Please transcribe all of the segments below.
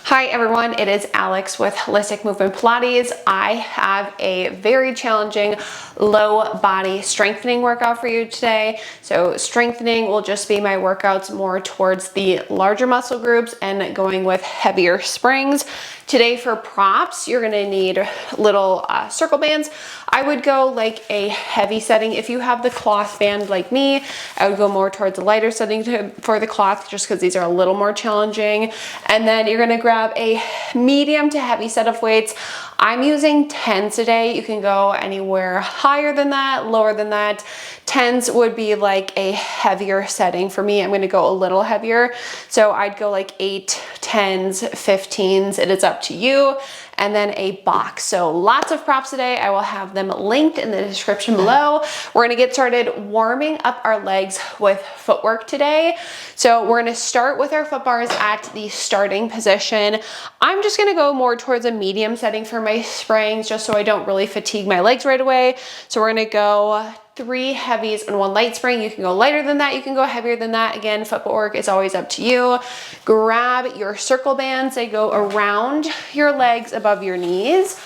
Hi everyone, it is Alex with Holistic Movement Pilates. I have a very challenging low body strengthening workout for you today. So strengthening will just be my workouts more towards the larger muscle groups and going with heavier springs. Today for props, you're gonna need little circle bands. I would go like a heavy setting. If you have the cloth band like me, I would go more towards a lighter setting for the cloth just because these are a little more challenging. And then you're gonna grab a medium to heavy set of weights. I'm using 10s today. You can go anywhere higher than that, lower than that. 10s would be like a heavier setting for me. I'm gonna go a little heavier. So I'd go like 8, 10s, 15s. It is up to you. And then a box. So lots of props today. I will have them linked in the description below. We're gonna get started warming up our legs with footwork today. So we're gonna start with our foot bars at the starting position. I'm just gonna go more towards a medium setting for my springs just so I don't really fatigue my legs right away. So we're gonna go 3 heavies and 1 light spring. You can go lighter than that. You can go heavier than that. Again, footwork is always up to you. Grab your circle bands. They go around your legs above your knees.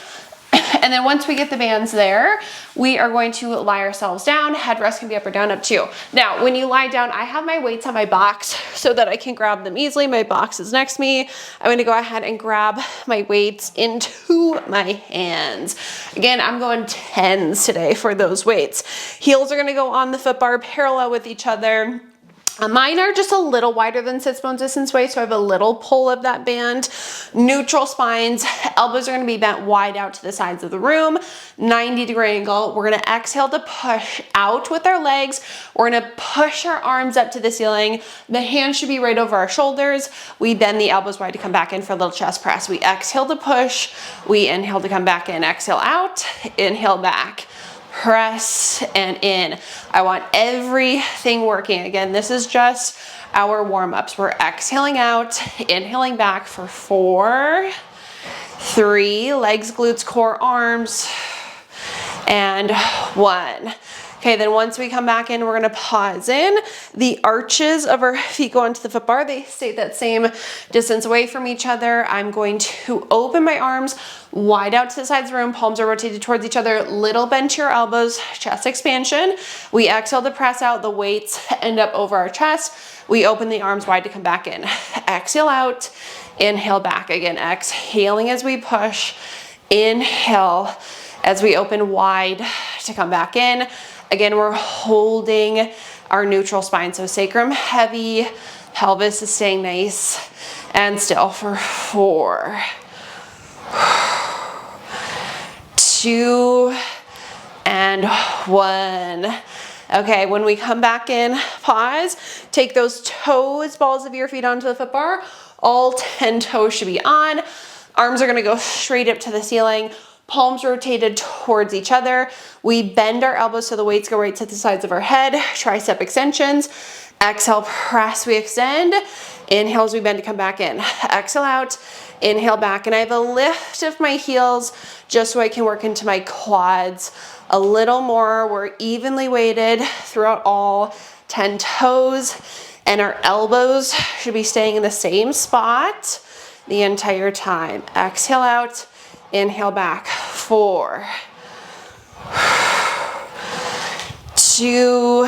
And then once we get the bands there, we are going to lie ourselves down. Headrest can be up or down, up to you. Now, when you lie down, I have my weights on my box so that I can grab them easily. My box is next to me. I'm gonna go ahead and grab my weights into my hands. Again, I'm going 10s today for those weights. Heels are gonna go on the foot bar parallel with each other. Mine are just a little wider than sits bone distance weight, so I have a little pull of that band. Neutral spines, elbows are gonna be bent wide out to the sides of the room, 90-degree angle. We're gonna exhale to push out with our legs. We're gonna push our arms up to the ceiling. The hands should be right over our shoulders. We bend the elbows wide to come back in for a little chest press. We exhale to push, we inhale to come back in. Exhale out, inhale back. Press and in. I want everything working. Again, this is just our warm-ups. We're exhaling out, inhaling back for 4, 3, legs, glutes, core, arms, and 1. Okay, then once we come back in, we're gonna pause in. The arches of our feet go onto the foot bar. They stay that same distance away from each other. I'm going to open my arms wide out to the sides of the room. Palms are rotated towards each other. Little bend to your elbows, chest expansion. We exhale to press out. The weights end up over our chest. We open the arms wide to come back in. Exhale out, inhale back. Again, exhaling as we push. Inhale as we open wide to come back in. Again, we're holding our neutral spine. So sacrum heavy, pelvis is staying nice and still for 4, 2, and 1. Okay, when we come back in, pause, take those toes, balls of your feet onto the foot bar. All 10 toes should be on. Arms are gonna go straight up to the ceiling. Palms rotated towards each other. We bend our elbows so the weights go right to the sides of our head. Tricep extensions. Exhale, press, we extend. Inhale as we bend to come back in. Exhale out, inhale back. And I have a lift of my heels just so I can work into my quads a little more. We're evenly weighted throughout all 10 toes. And our elbows should be staying in the same spot the entire time. Exhale out. Inhale back, 4, 2,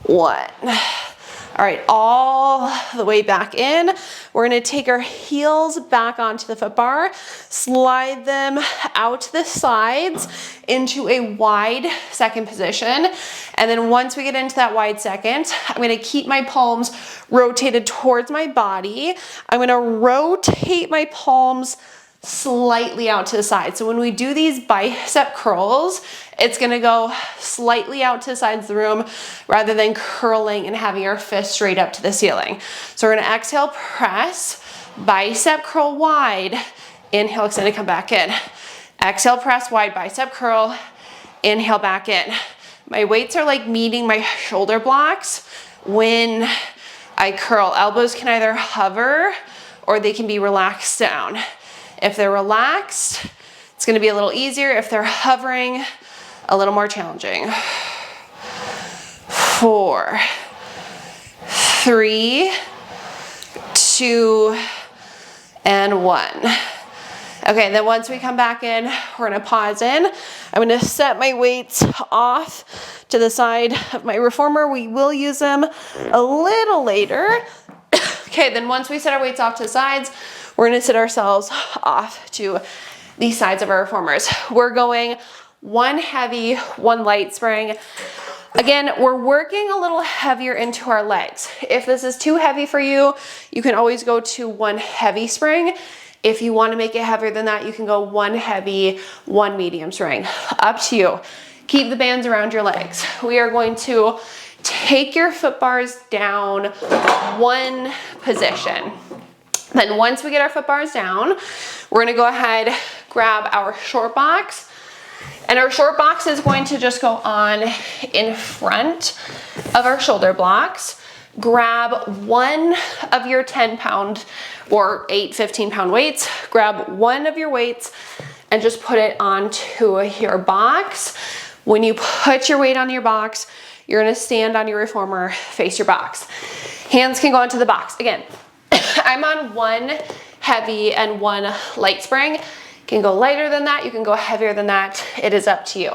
1. All right, all the way back in. We're gonna take our heels back onto the foot bar, slide them out to the sides into a wide second position. And then once we get into that wide second, I'm gonna keep my palms rotated towards my body. I'm gonna rotate my palms slightly out to the side. So when we do these bicep curls, it's gonna go slightly out to the sides of the room rather than curling and having our fists straight up to the ceiling. So we're gonna exhale, press, bicep curl wide, inhale, extend and come back in. Exhale, press, wide bicep curl, inhale back in. My weights are like meeting my shoulder blocks when I curl. Elbows can either hover or they can be relaxed down. If they're relaxed, it's gonna be a little easier. If they're hovering, a little more challenging. 4, 3, 2, and 1. Okay, then once we come back in, we're gonna pause in. I'm gonna set my weights off to the side of my reformer. We will use them a little later. Okay, then once we set our weights off to the sides, we're gonna sit ourselves off to the sides of our reformers. We're going 1 heavy, 1 light spring. Again, we're working a little heavier into our legs. If this is too heavy for you, you can always go to 1 heavy spring. If you want to make it heavier than that, you can go 1 heavy, 1 medium spring. Up to you. Keep the bands around your legs. We are going to take your foot bars down 1 position. Then once we get our foot bars down, we're gonna go ahead, grab our short box, and our short box is going to just go on in front of our shoulder blocks. Grab 1 of your 10-pound or 8, 15-pound weights. Grab 1 of your weights and just put it onto your box. When you put your weight on your box, you're gonna stand on your reformer, face your box. Hands can go onto the box. Again, I'm on 1 heavy and 1 light spring. You can go lighter than that, you can go heavier than that. It is up to you.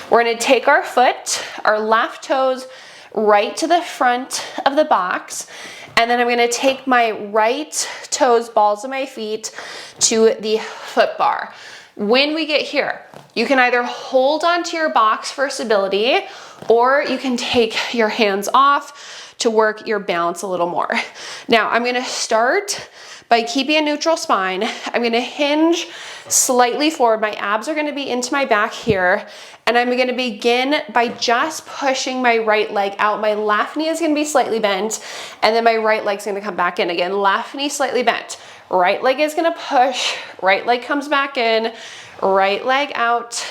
We're gonna take our foot, our left toes, right to the front of the box, and then I'm gonna take my right toes, balls of my feet, to the foot bar. When we get here, you can either hold onto your box for stability, or you can take your hands off to work your balance a little more. Now, I'm gonna start by keeping a neutral spine. I'm gonna hinge slightly forward. My abs are gonna be into my back here, and I'm gonna begin by just pushing my right leg out. My left knee is gonna be slightly bent, and then my right leg's gonna come back in. Again, left knee slightly bent. Right leg is gonna push, right leg comes back in, right leg out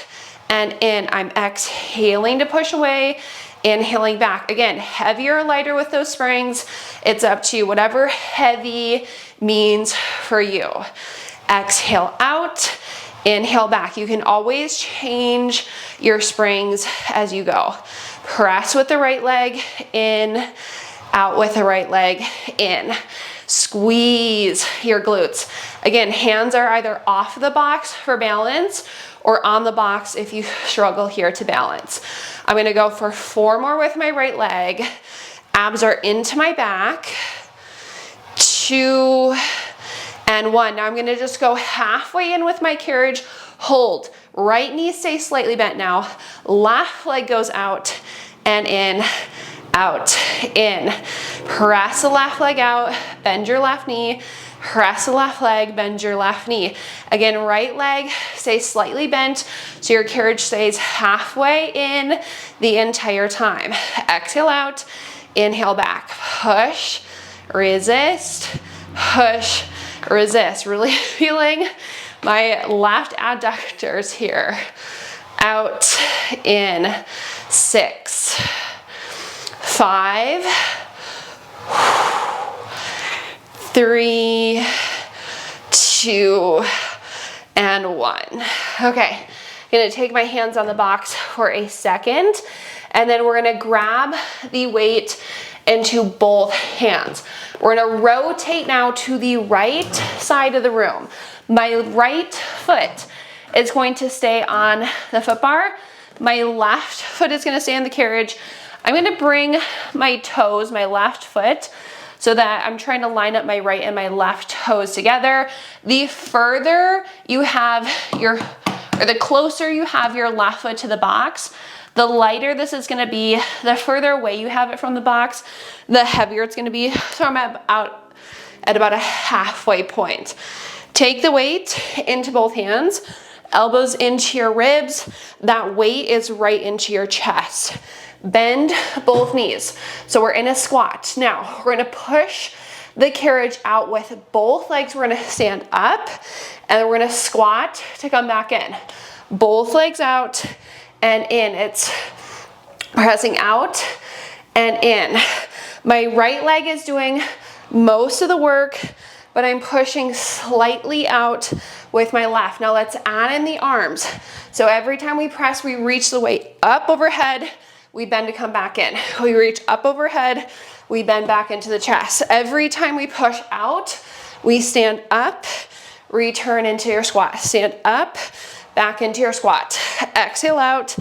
and in. I'm exhaling to push away, inhaling back. Again, heavier or lighter with those springs. It's up to you, whatever heavy means for you. Exhale out, inhale back. You can always change your springs as you go. Press with the right leg, in, out with the right leg, in. Squeeze your glutes. Again, hands are either off the box for balance or on the box if you struggle here to balance. I'm gonna go for 4 more with my right leg. Abs are into my back. 2 and 1. Now I'm gonna just go halfway in with my carriage. Hold. Right knee stays slightly bent now. Left leg goes out and in, out, in. Press the left leg out, bend your left knee, press the left leg, bend your left knee. Again, right leg stays slightly bent, so your carriage stays halfway in the entire time. Exhale out, inhale back. Push, resist, push, resist. Really feeling my left adductors here. Out, in, 6, 5, 3, 2, and 1. Okay, I'm gonna take my hands on the box for a second, and then we're gonna grab the weight into both hands. We're gonna rotate now to the right side of the room. My right foot is going to stay on the foot bar. My left foot is gonna stay on the carriage. I'm gonna bring my toes, my left foot, so that I'm trying to line up my right and my left toes together. The further you have or the closer you have your left foot to the box, the lighter this is gonna be. The further away you have it from the box, the heavier it's gonna be. So I'm out at about a halfway point. Take the weight into both hands, elbows into your ribs. That weight is right into your chest. Bend both knees. So we're in a squat. Now we're gonna push the carriage out with both legs. We're gonna stand up and then we're gonna squat to come back in. Both legs out and in. It's pressing out and in. My right leg is doing most of the work, but I'm pushing slightly out with my left. Now let's add in the arms. So every time we press, we reach the weight up overhead, we bend to come back in. We reach up overhead, we bend back into the chest. Every time we push out, We stand up, return into your squat. Stand up, back into your squat. Exhale out,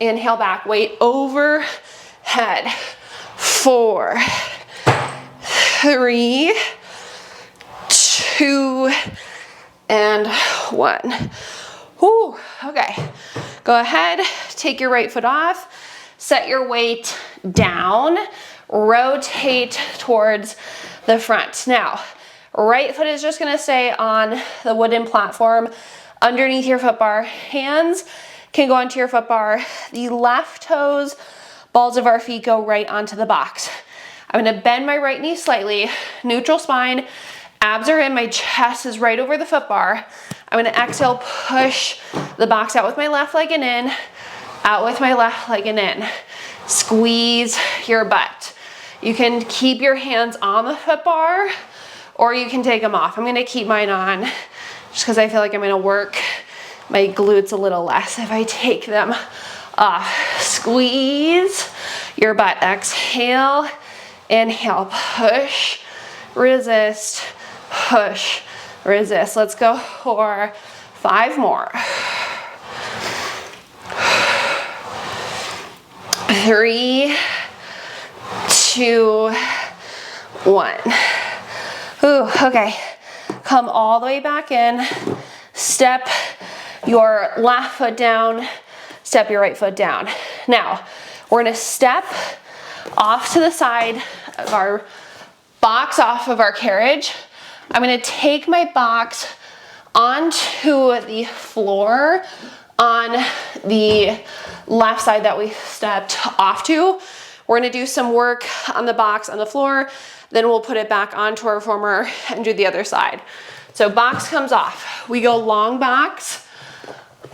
inhale back. Weight overhead. 4, 3, 2, and 1. Whew, okay. Go ahead, take your right foot off, set your weight down, rotate towards the front. Now, right foot is just gonna stay on the wooden platform underneath your foot bar. Hands can go onto your foot bar. The left toes, balls of our feet go right onto the box. I'm gonna bend my right knee slightly, neutral spine, abs are in, my chest is right over the foot bar. I'm gonna exhale, push the box out with my left leg and in, out with my left leg and in. Squeeze your butt. You can keep your hands on the foot bar or you can take them off. I'm gonna keep mine on just because I feel like I'm gonna work my glutes a little less if I take them off. Squeeze your butt. Exhale, inhale, push, resist, push, resist. Let's go for 5 more. 3, 2, 1. Ooh, okay. Come all the way back in. Step your left foot down. Step your right foot down. Now, we're gonna step off to the side of our box, off of our carriage. I'm gonna take my box onto the floor on the left side that we stepped off to. We're gonna do some work on the box on the floor, then we'll put it back onto our reformer and do the other side. So box comes off. We go long box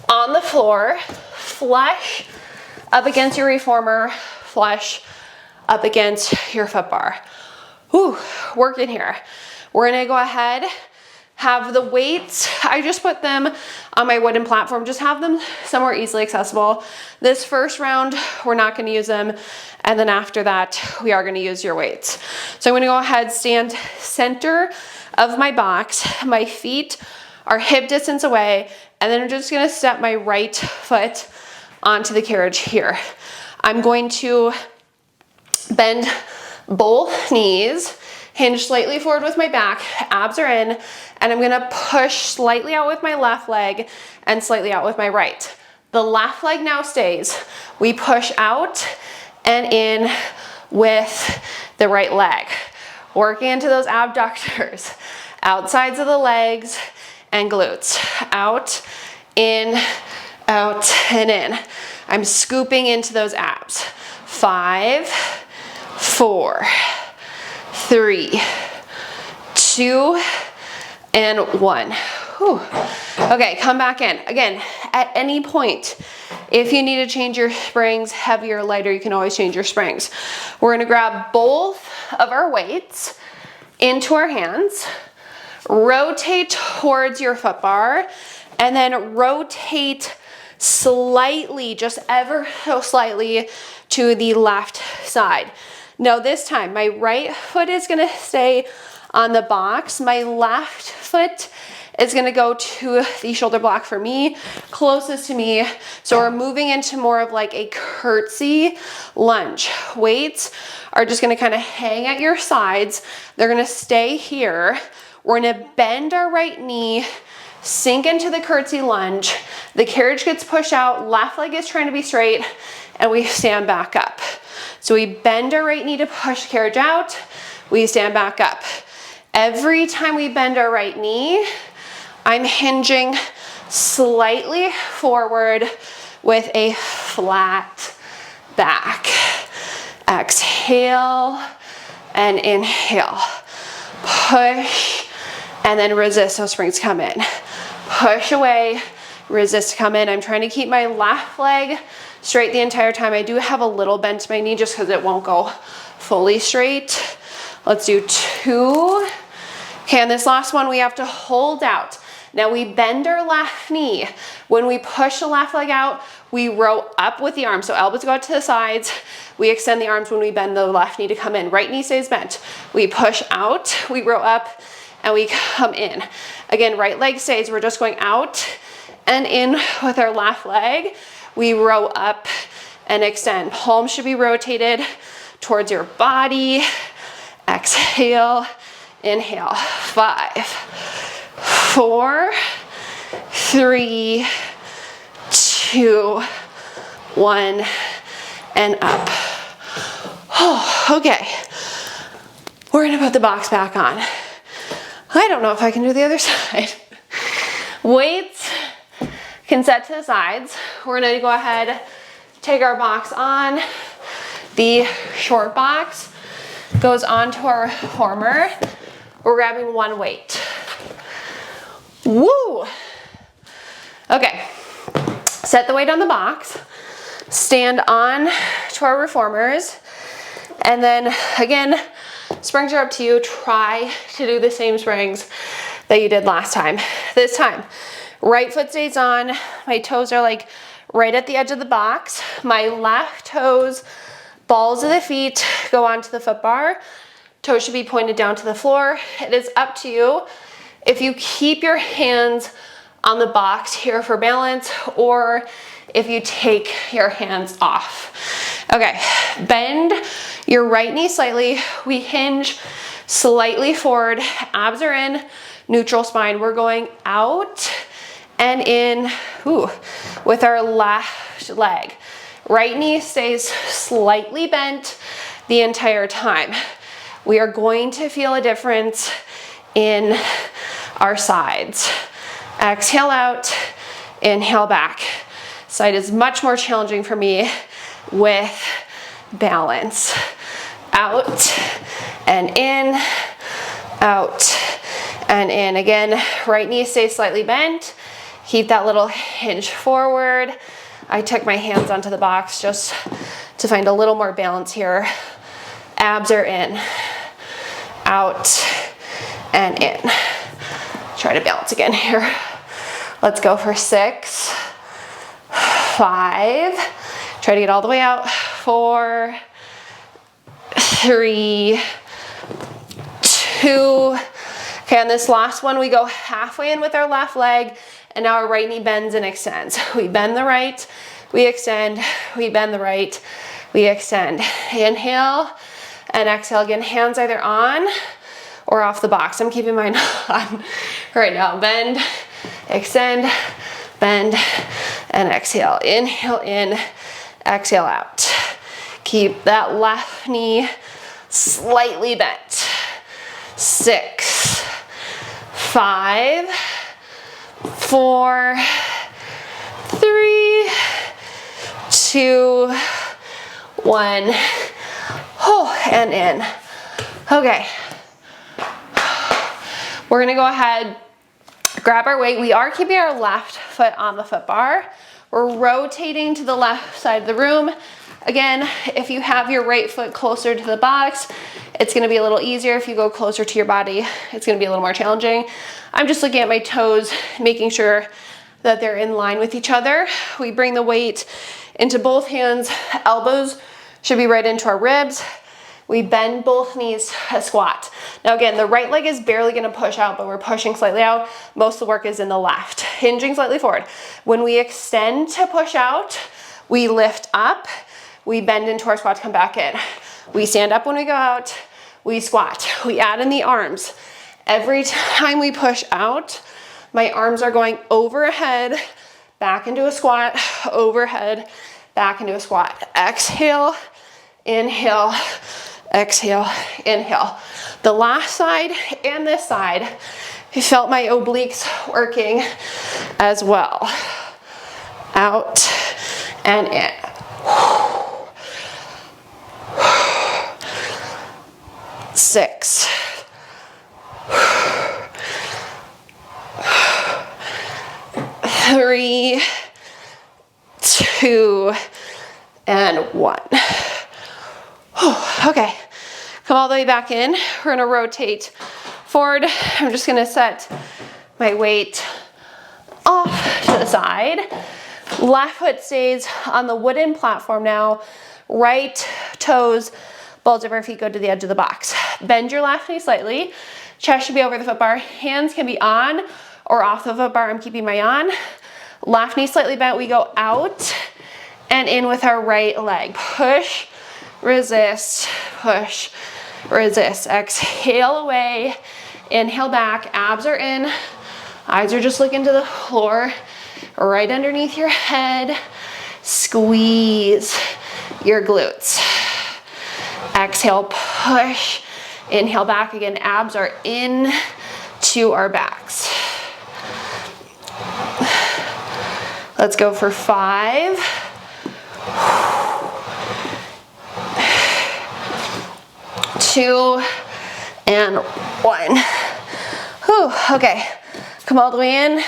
on the floor, flush up against your reformer, flush up against your foot bar. Whew, working here. We're gonna go ahead, have the weights, I just put them on my wooden platform, just have them somewhere easily accessible. This first round, we're not gonna use them, and then after that, we are gonna use your weights. So I'm gonna go ahead, stand center of my box, my feet are hip distance away, and then I'm just gonna step my right foot onto the carriage here. I'm going to bend both knees, hinge slightly forward with my back, abs are in, and I'm gonna push slightly out with my left leg and slightly out with my right. The left leg now stays. We push out and in with the right leg. Working into those abductors, outsides of the legs and glutes. Out, in, out, and in. I'm scooping into those abs. 5, 4, 3, 2, and 1. Whew. Okay, come back in. Again, at any point, if you need to change your springs, heavier or lighter, you can always change your springs. We're gonna grab both of our weights into our hands, rotate towards your foot bar, and then rotate slightly, just ever so slightly, to the left side. Now this time, my right foot is gonna stay on the box. My left foot is gonna go to the shoulder block for me, closest to me. So we're moving into more of like a curtsy lunge. Weights are just gonna kind of hang at your sides. They're gonna stay here. We're gonna bend our right knee, sink into the curtsy lunge. The carriage gets pushed out, left leg is trying to be straight, and we stand back up. So we bend our right knee to push the carriage out, we stand back up. Every time we bend our right knee, I'm hinging slightly forward with a flat back. Exhale and inhale. Push and then resist, so springs come in. Push away, resist, come in. I'm trying to keep my left leg straight the entire time. I do have a little bend to my knee just because it won't go fully straight. Let's do 2. Okay, and this last one we have to hold out. Now we bend our left knee. When we push the left leg out, we row up with the arms. So elbows go out to the sides. We extend the arms when we bend the left knee to come in. Right knee stays bent. We push out, we row up, and we come in. Again, right leg stays. We're just going out and in with our left leg. We row up and extend. Palms should be rotated towards your body. Exhale, inhale. 5, 4, 3, 2, 1, and up. Oh, okay. We're gonna put the box back on. I don't know if I can do the other side. Weights can set to the sides. We're gonna go ahead, take our box on. The short box goes onto our reformer. We're grabbing one weight. Woo! Okay, set the weight on the box, stand on to our reformers, and then again, springs are up to you. Try to do the same springs that you did last time. This time, right foot stays on. My toes are like right at the edge of the box. My left toes, balls of the feet go onto the foot bar. Toes should be pointed down to the floor. It is up to you if you keep your hands on the box here for balance or if you take your hands off. Okay, bend your right knee slightly. We hinge slightly forward, abs are in, neutral spine. We're going out and in, with our left leg. Right knee stays slightly bent the entire time. We are going to feel a difference in our sides. Exhale out, inhale back. Side is much more challenging for me with balance. Out and in, out and in. Again, right knee stays slightly bent. Keep that little hinge forward. I took my hands onto the box just to find a little more balance here. Abs are in, out and in. Try to balance again here. Let's go for 6, 5. Try to get all the way out. 4, 3, 2. Okay, on this last one, we go halfway in with our left leg, and now our right knee bends and extends. We bend the right, we extend, we bend the right, we extend. Inhale and exhale again, hands either on or off the box. I'm keeping mine on right now. Bend, extend, bend, and exhale. Inhale in, exhale out. Keep that left knee slightly bent. 6, 5, 4, 3, 2, 1. Oh, and in. Okay. We're gonna go ahead, grab our weight. We are keeping our left foot on the foot bar. We're rotating to the left side of the room. Again, if you have your right foot closer to the box, it's gonna be a little easier. If you go closer to your body, it's gonna be a little more challenging. I'm just looking at my toes, making sure that they're in line with each other. We bring the weight into both hands. Elbows should be right into our ribs. We bend both knees to squat. Now again, the right leg is barely gonna push out, but we're pushing slightly out. Most of the work is in the left. Hinging slightly forward. When we extend to push out, we lift up, we bend into our squat to come back in. We stand up when we go out, we squat. We add in the arms. Every time we push out, my arms are going overhead, back into a squat, overhead, back into a squat. Exhale, inhale, exhale, inhale. The last side and this side, I felt my obliques working as well. Out and in. 6. 3, 2, and 1. Okay, come all the way back in. We're gonna rotate forward. I'm just gonna set my weight off to the side. Left foot stays on the wooden platform now. Right toes, balls of our feet go to the edge of the box. Bend your left knee slightly. Chest should be over the foot bar. Hands can be on or off the foot bar. I'm keeping my on. Left knee slightly bent. We go out and in with our right leg. Push, resist, push, resist. Exhale away. Inhale back. Abs are in. Eyes are just looking to the floor. Right underneath your head. Squeeze your glutes. Exhale, push. Inhale back again. Abs are in to our backs. Let's go for 5. 2 and 1. Whew, okay, come all the way in,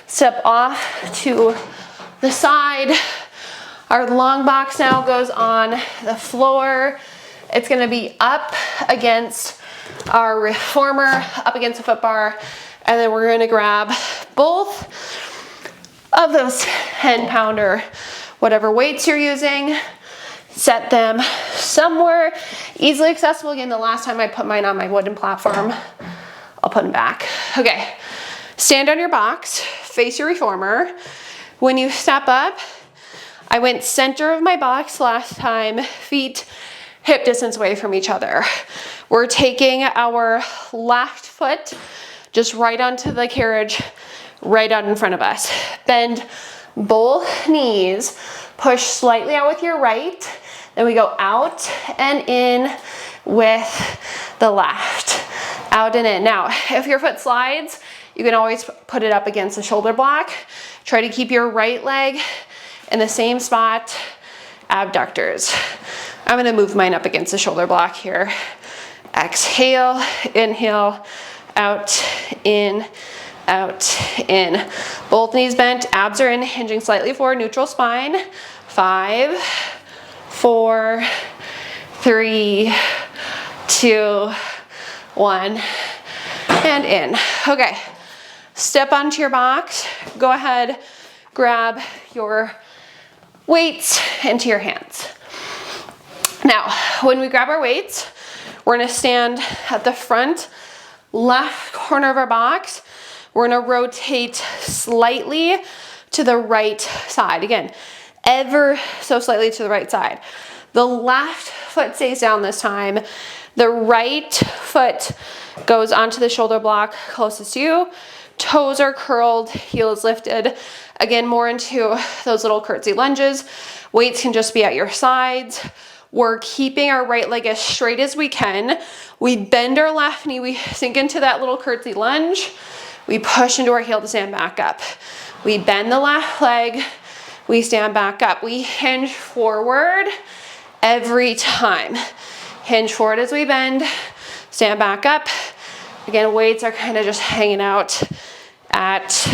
step off to the side. Our long box now goes on the floor. It's gonna be up against our reformer, up against the foot bar, and then we're gonna grab both of those 10-pounder, whatever weights you're using, set them somewhere easily accessible. Again, the last time I put mine on my wooden platform, I'll put them back. Okay, stand on your box, face your reformer. When you step up, I went center of my box last time, feet hip distance away from each other. We're taking our left foot just right onto the carriage, right out in front of us. Bend both knees, push slightly out with your right, then we go out and in with the left, out and in. Now, if your foot slides, you can always put it up against the shoulder block. Try to keep your right leg in the same spot, abductors. I'm gonna move mine up against the shoulder block here. Exhale, inhale, out, in, both knees bent, abs are in, hinging slightly forward, neutral spine. 5, 4, 3, 2, 1, and in. Okay, step onto your box. Go ahead, grab your weights into your hands. Now, when we grab our weights, we're gonna stand at the front left corner of our box. We're gonna rotate slightly to the right side. Again, ever so slightly to the right side. The left foot stays down this time. The right foot goes onto the shoulder block closest to you. Toes are curled, heels lifted. Again, more into those little curtsy lunges. Weights can just be at your sides. We're keeping our right leg as straight as we can. We bend our left knee, we sink into that little curtsy lunge. We push into our heel to stand back up. We bend the left leg, we stand back up. We hinge forward every time. Hinge forward as we bend, stand back up. Again, weights are kind of just hanging out at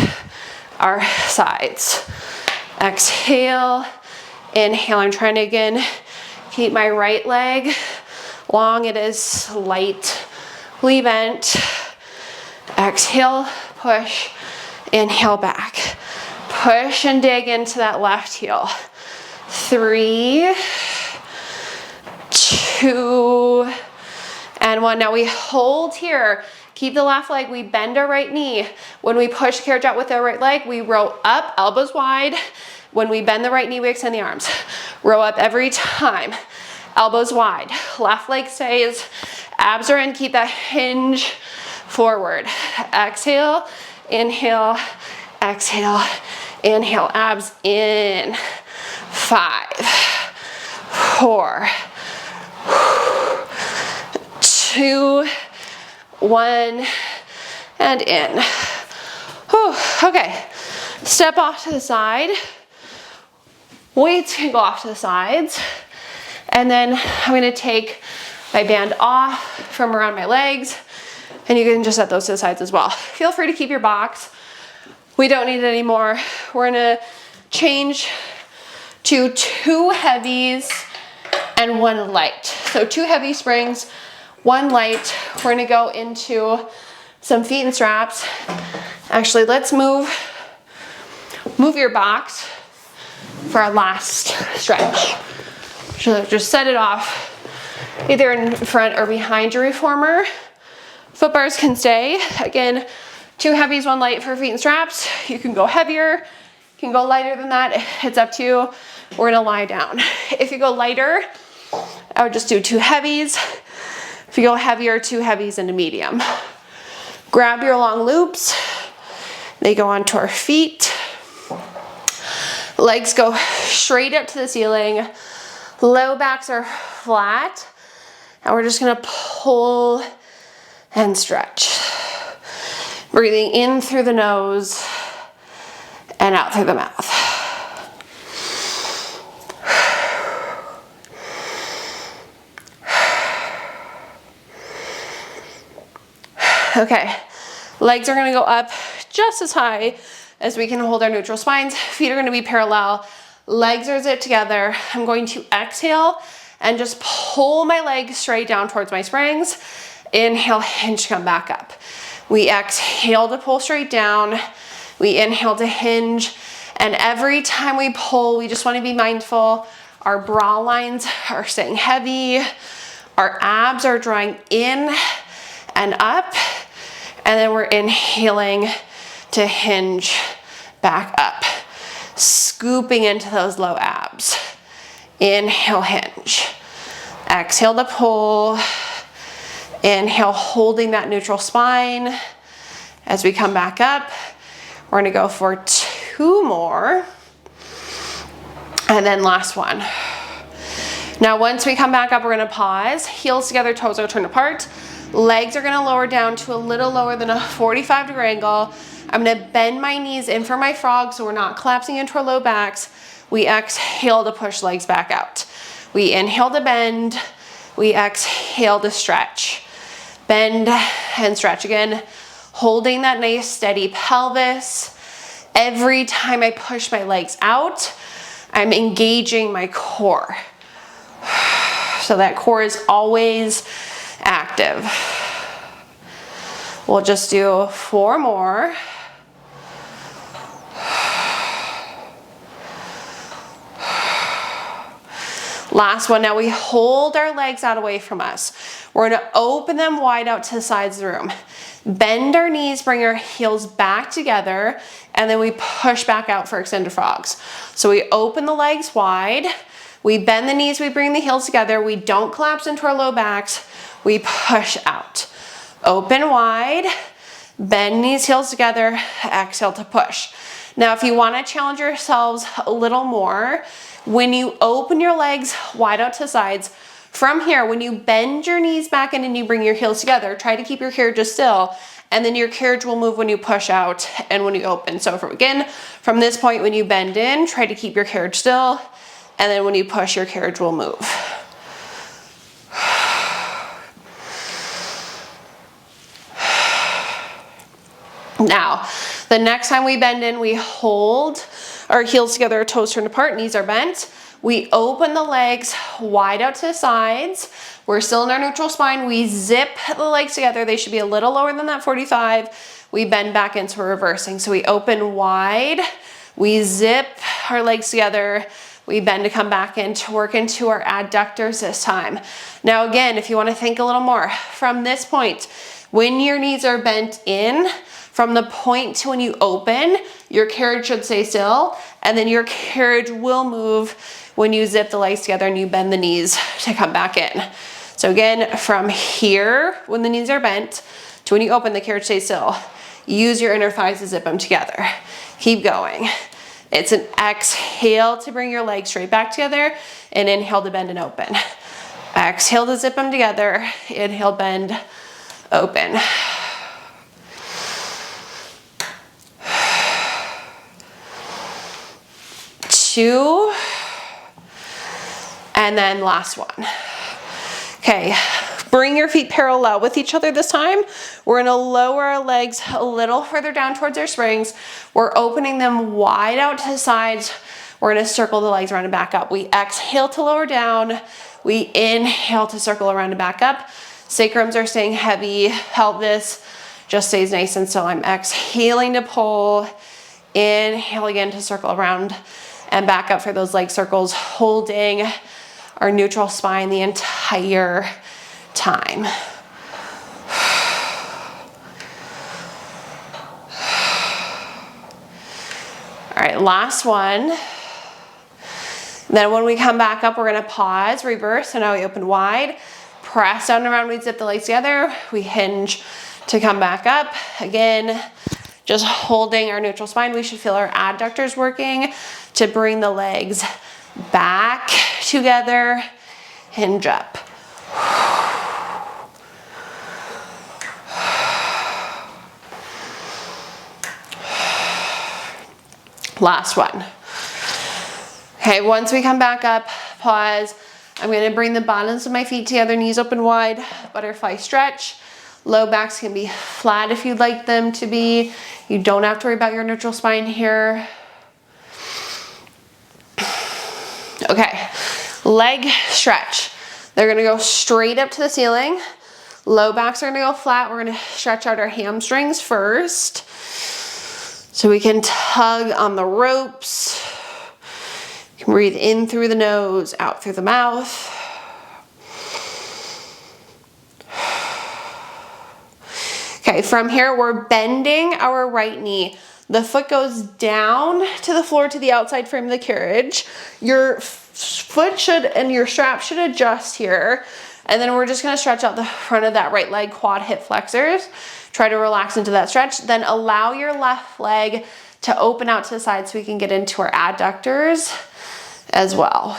our sides. Exhale, inhale. I'm trying to again keep my right leg long. It is slightly bent. Exhale, push, inhale back. Push and dig into that left heel. 3, 2, and 1. Now we hold here. Keep the left leg, we bend our right knee. When we push the carriage out with our right leg, we row up, elbows wide. When we bend the right knee, we extend the arms. Row up every time. Elbows wide. Left leg stays. Abs are in, keep that hinge forward. Exhale, inhale, exhale, inhale. Abs in. 5, 4, 2, 1, and in. Whew. Okay, step off to the side. Weights can go off to the sides. And then I'm gonna take my band off from around my legs, and you can just set those to the sides as well. Feel free to keep your box. We don't need it anymore. We're gonna change to 2 heavies and 1 light. So 2 heavy springs, 1 light. We're gonna go into some feet and straps. Actually, let's move your box for our last stretch. So just set it off either in front or behind your reformer Foot bars can stay. Again, 2 heavies, 1 light for feet and straps. You can go heavier, you can go lighter than that. It's up to you. We're gonna lie down. If you go lighter, I would just do 2 heavies. If you go heavier, 2 heavies and a medium. Grab your long loops. They go onto our feet. Legs go straight up to the ceiling. Low backs are flat. And we're just gonna pull and stretch. Breathing in through the nose and out through the mouth. Okay, legs are gonna go up just as high as we can hold our neutral spines. Feet are gonna be parallel. Legs are zipped together. I'm going to exhale and just pull my legs straight down towards my springs. Inhale, hinge, come back up. We exhale to pull straight down. We inhale to hinge. And every time we pull, we just wanna be mindful. Our bra lines are staying heavy. Our abs are drawing in and up. And then we're inhaling to hinge back up. Scooping into those low abs. Inhale, hinge. Exhale to pull. Inhale, holding that neutral spine. As we come back up, we're gonna go for 2 more. And then last one. Now, once we come back up, we're gonna pause. Heels together, toes are turned apart. Legs are gonna lower down to a little lower than a 45-degree angle. I'm gonna bend my knees in for my frog so we're not collapsing into our low backs. We exhale to push legs back out. We inhale to bend. We exhale to stretch. Bend and stretch again, holding that nice steady pelvis. Every time I push my legs out, I'm engaging my core. So that core is always active. We'll just do 4 more. Last one. Now we hold our legs out away from us. We're gonna open them wide out to the sides of the room. Bend our knees, bring our heels back together, and then we push back out for extended frogs. So we open the legs wide, we bend the knees, we bring the heels together, we don't collapse into our low backs, we push out. Open wide, bend knees, heels together, exhale to push. Now if you wanna challenge yourselves a little more, when you open your legs wide out to the sides, from here, when you bend your knees back in and you bring your heels together, try to keep your carriage still, and then your carriage will move when you push out and when you open. So again, from this point, when you bend in, try to keep your carriage still, and then when you push, your carriage will move. Now, the next time we bend in, we hold our heels together, toes turned apart, knees are bent. We open the legs wide out to the sides. We're still in our neutral spine. We zip the legs together. They should be a little lower than that 45. We bend back into reversing. So we open wide. We zip our legs together. We bend to come back in to work into our adductors this time. Now again, if you want to think a little more, from this point, when your knees are bent in, from the point to when you open, your carriage should stay still, and then your carriage will move when you zip the legs together and you bend the knees to come back in. So again, from here, when the knees are bent, to when you open, the carriage stays still. Use your inner thighs to zip them together. Keep going. It's an exhale to bring your legs straight back together, and inhale to bend and open. Exhale to zip them together, inhale, bend, open. Two, and then last one. Okay, bring your feet parallel with each other this time. We're gonna lower our legs a little further down towards our springs. We're opening them wide out to the sides. We're gonna circle the legs around and back up. We exhale to lower down. We inhale to circle around and back up. Sacrums are staying heavy. Pelvis just stays nice and still. I'm exhaling to pull. Inhale again to circle around and back up for those leg circles, holding our neutral spine the entire time. right, last one. Then when we come back up, we're gonna pause, reverse. So now we open wide, press down and around, we zip the legs together. We hinge to come back up. Again, just holding our neutral spine. We should feel our adductors working to bring the legs back together, hinge up. Last one. Okay, once we come back up, pause. I'm gonna bring the bottoms of my feet together, knees open wide, butterfly stretch. Low backs can be flat if you'd like them to be. You don't have to worry about your neutral spine here. Okay, leg stretch. They're gonna go straight up to the ceiling. Low backs are gonna go flat. We're gonna stretch out our hamstrings first. So we can tug on the ropes. You can breathe in through the nose, out through the mouth. Okay, from here, we're bending our right knee. The foot goes down to the floor to the outside frame of the carriage. Your foot should, and your strap should adjust here. And then we're just gonna stretch out the front of that right leg, quad hip flexors. Try to relax into that stretch. Then allow your left leg to open out to the side so we can get into our adductors as well.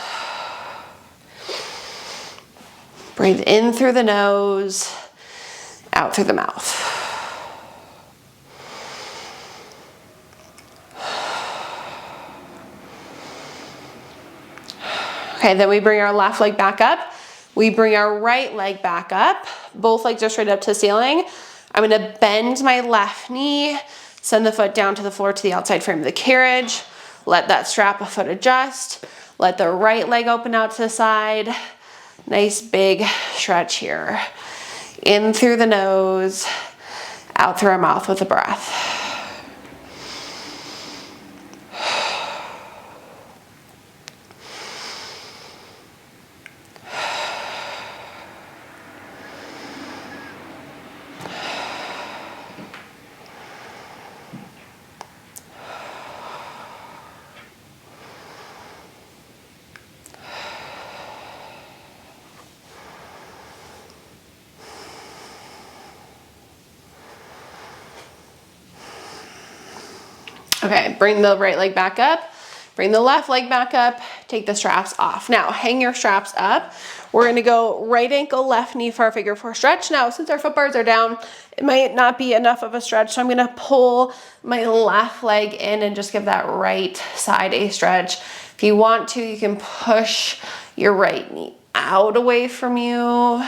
Breathe in through the nose, out through the mouth. Okay, then we bring our left leg back up. We bring our right leg back up. Both legs are straight up to the ceiling. I'm gonna bend my left knee, send the foot down to the floor to the outside frame of the carriage. Let that strap of foot adjust. Let the right leg open out to the side. Nice big stretch here. In through the nose, out through our mouth with a breath. Okay, bring the right leg back up, bring the left leg back up, take the straps off. Now, hang your straps up. We're gonna go right ankle, left knee for our figure four stretch. Now, since our foot bars are down, it might not be enough of a stretch, so I'm gonna pull my left leg in and just give that right side a stretch. If you want to, you can push your right knee out away from you.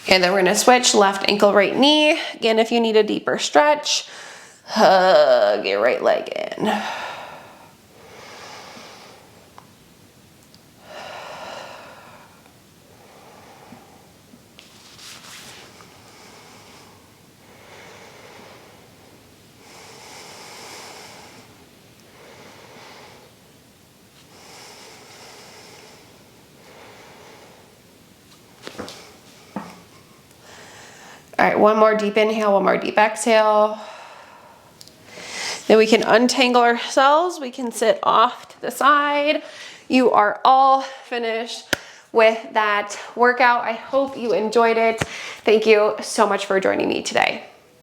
And then we're gonna switch left ankle, right knee. Again, if you need a deeper stretch, hug your right leg in. All right, one more deep inhale, one more deep exhale. Then we can untangle ourselves. We can sit off to the side. You are all finished with that workout. I hope you enjoyed it. Thank you so much for joining me today.